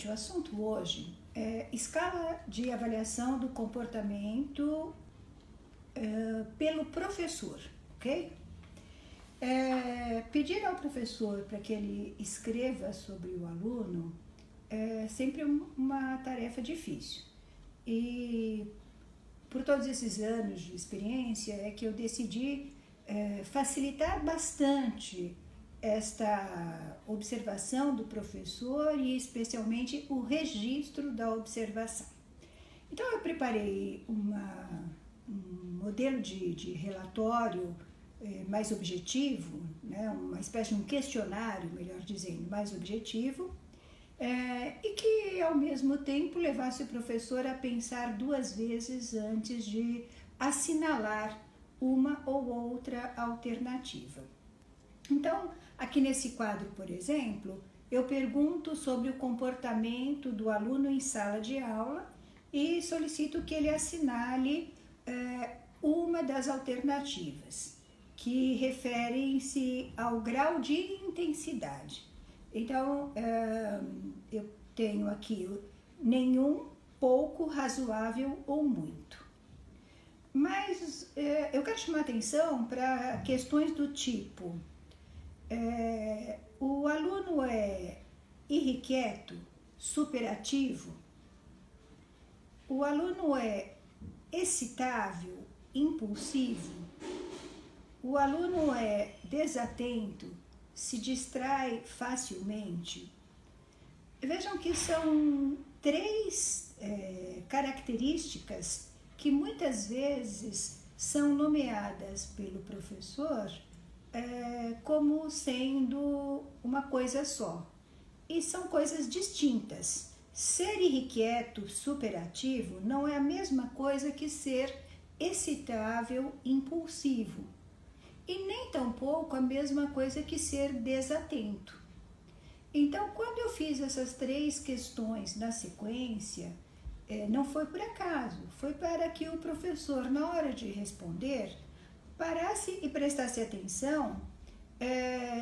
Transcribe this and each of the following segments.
Gente, o assunto hoje é escala de avaliação do comportamento pelo professor, ok? Pedir ao professor para que ele escreva sobre o aluno é sempre uma tarefa difícil. E por todos esses anos de experiência é que eu decidi facilitar bastante esta observação do professor e especialmente o registro da observação. Então eu preparei um modelo de relatório mais objetivo, né, uma espécie de um questionário, melhor dizendo, mais objetivo, e que ao mesmo tempo levasse o professor a pensar duas vezes antes de assinalar uma ou outra alternativa. Então, aqui nesse quadro, por exemplo, eu pergunto sobre o comportamento do aluno em sala de aula e solicito que ele assinale uma das alternativas, que referem-se ao grau de intensidade. Então, eu tenho aqui nenhum, pouco, razoável ou muito. Mas eu quero chamar atenção para questões do tipo: o aluno é irrequieto, superativo? O aluno é excitável, impulsivo? O aluno é desatento, se distrai facilmente? Vejam que são três características que muitas vezes são nomeadas pelo professor como sendo uma coisa só. E são coisas distintas. Ser irrequieto, superativo, não é a mesma coisa que ser excitável, impulsivo. E nem tampouco a mesma coisa que ser desatento. Então, quando eu fiz essas três questões na sequência, não foi por acaso, foi para que o professor, na hora de responder, parasse e prestasse atenção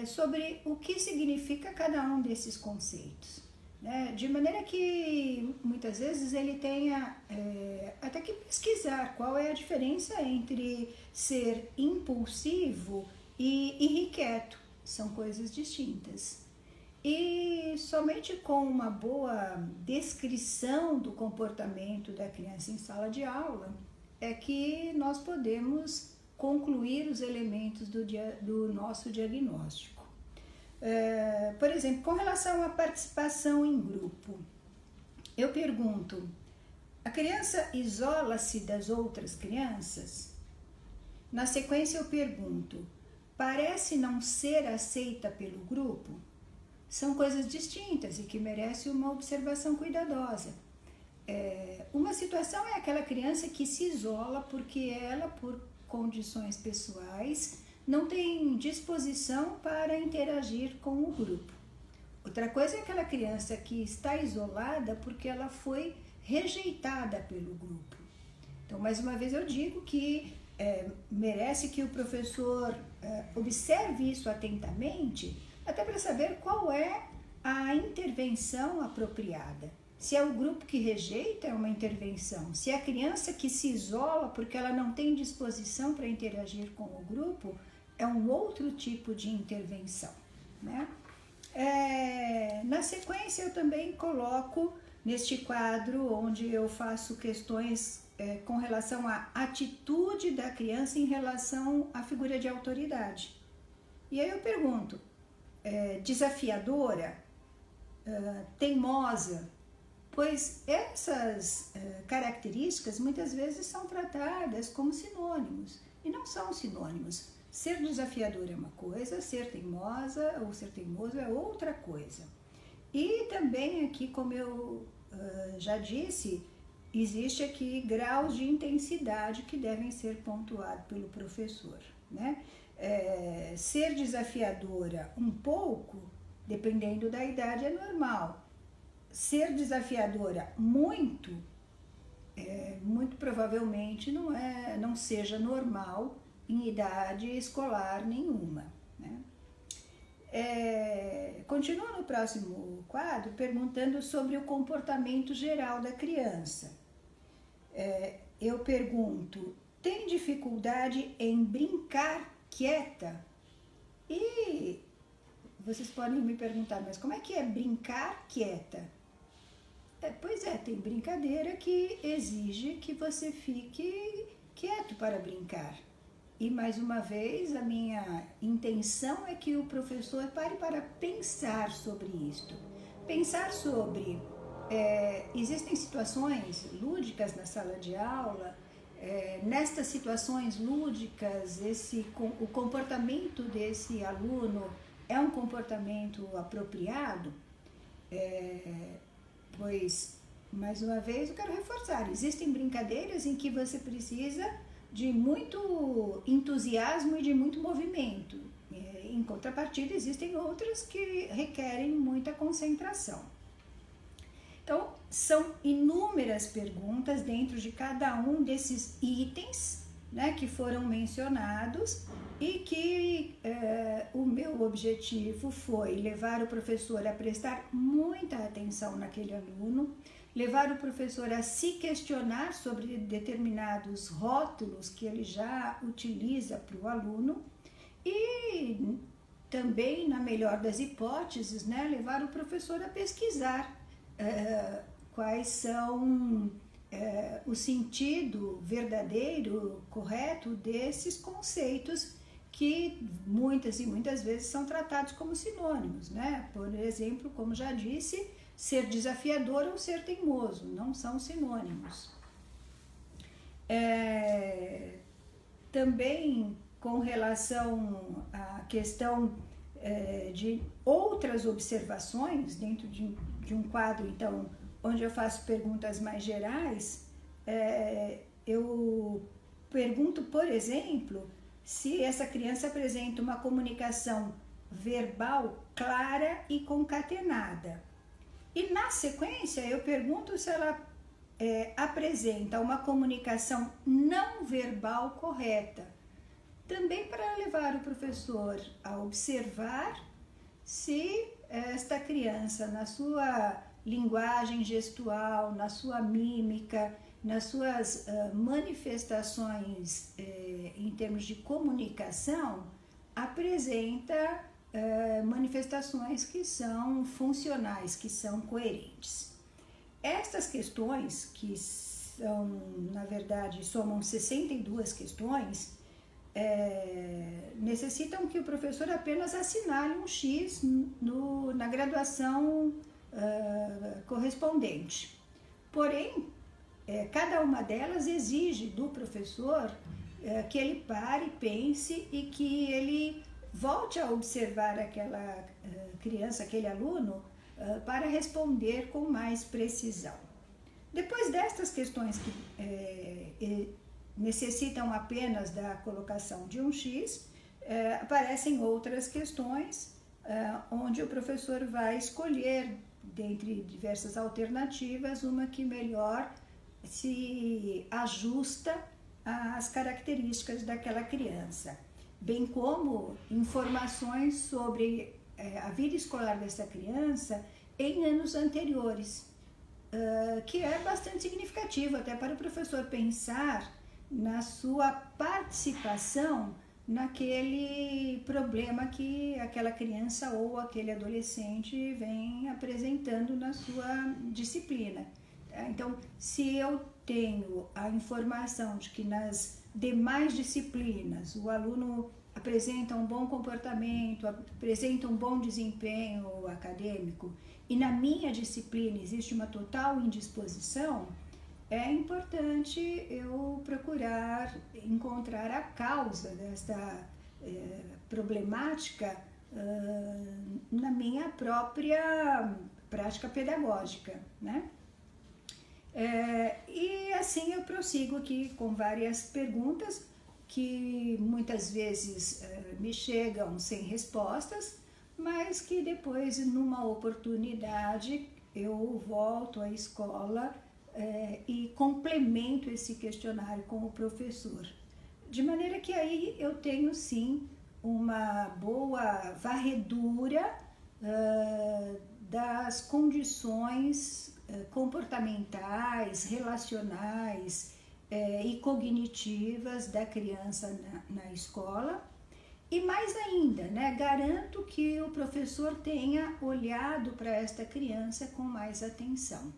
sobre o que significa cada um desses conceitos, né? De maneira que muitas vezes ele tenha até que pesquisar qual é a diferença entre ser impulsivo e irrequieto. São coisas distintas. E somente com uma boa descrição do comportamento da criança em sala de aula é que nós podemos concluir os elementos do nosso diagnóstico. Por exemplo, com relação à participação em grupo, eu pergunto: a criança isola-se das outras crianças? Na sequência eu pergunto: parece não ser aceita pelo grupo? São coisas distintas e que merecem uma observação cuidadosa. Uma situação é aquela criança que se isola porque ela, por condições pessoais, não tem disposição para interagir com o grupo. Outra coisa é aquela criança que está isolada porque ela foi rejeitada pelo grupo. Então, mais uma vez eu digo que merece que o professor observe isso atentamente, até para saber qual é a intervenção apropriada. Se é o grupo que rejeita, é uma intervenção. Se é a criança que se isola porque ela não tem disposição para interagir com o grupo, é um outro tipo de intervenção, né? Na sequência, eu também coloco neste quadro onde eu faço questões com relação à atitude da criança em relação à figura de autoridade. E aí eu pergunto: desafiadora, teimosa? Pois essas características muitas vezes são tratadas como sinônimos, e não são sinônimos. Ser desafiador é uma coisa, ser teimosa ou ser teimoso é outra coisa. E também aqui, como eu já disse, existe aqui graus de intensidade que devem ser pontuados pelo professor, né? Ser desafiadora um pouco, dependendo da idade, é normal. Ser desafiadora muito, muito provavelmente não seja normal em idade escolar nenhuma, né? Continua no próximo quadro perguntando sobre o comportamento geral da criança. Eu pergunto, tem dificuldade em brincar quieta? E vocês podem me perguntar, mas como é que é brincar quieta? Pois é, tem brincadeira que exige que você fique quieto para brincar. E mais uma vez, a minha intenção é que o professor pare para pensar sobre isto. Pensar sobre, existem situações lúdicas na sala de aula, nestas situações lúdicas, o comportamento desse aluno é um comportamento apropriado? Pois, mais uma vez, eu quero reforçar, existem brincadeiras em que você precisa de muito entusiasmo e de muito movimento. Em contrapartida, existem outras que requerem muita concentração. Então, são inúmeras perguntas dentro de cada um desses itens, né, que foram mencionados e que o meu objetivo foi levar o professor a prestar muita atenção naquele aluno, levar o professor a se questionar sobre determinados rótulos que ele já utiliza para o aluno e também, na melhor das hipóteses, né, levar o professor a pesquisar quais são o sentido verdadeiro, correto desses conceitos que muitas e muitas vezes são tratados como sinônimos, né? Por exemplo, como já disse, ser desafiador ou ser teimoso, não são sinônimos. Também com relação à questão de outras observações dentro de um quadro, então, onde eu faço perguntas mais gerais, eu pergunto, por exemplo, se essa criança apresenta uma comunicação verbal clara e concatenada. E na sequência eu pergunto se ela apresenta uma comunicação não verbal correta, também para levar o professor a observar se esta criança, na sua linguagem gestual, na sua mímica, nas suas manifestações em termos de comunicação, apresenta manifestações que são funcionais, que são coerentes. Estas questões, que são, na verdade, somam 62 questões, necessitam que o professor apenas assinale um X na graduação correspondente. Porém, cada uma delas exige do professor que ele pare, pense e que ele volte a observar aquela criança, aquele aluno, para responder com mais precisão. Depois destas questões que necessitam apenas da colocação de um X, aparecem outras questões onde o professor vai escolher, dentre diversas alternativas, uma que melhor se ajusta às características daquela criança, bem como informações sobre a vida escolar dessa criança em anos anteriores, que é bastante significativo até para o professor pensar na sua participação naquele problema que aquela criança ou aquele adolescente vem apresentando na sua disciplina. Então, se eu tenho a informação de que nas demais disciplinas o aluno apresenta um bom comportamento, apresenta um bom desempenho acadêmico e na minha disciplina existe uma total indisposição, é importante eu procurar encontrar a causa desta problemática na minha própria prática pedagógica, né? E assim eu prossigo aqui com várias perguntas que muitas vezes me chegam sem respostas, mas que depois, numa oportunidade, eu volto à escola e complemento esse questionário com o professor. De maneira que aí eu tenho sim uma boa varredura das condições comportamentais, relacionais e cognitivas da criança na escola. E mais ainda, né, garanto que o professor tenha olhado para esta criança com mais atenção.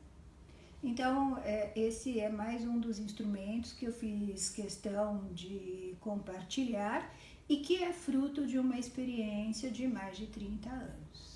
Então, esse é mais um dos instrumentos que eu fiz questão de compartilhar e que é fruto de uma experiência de mais de 30 anos.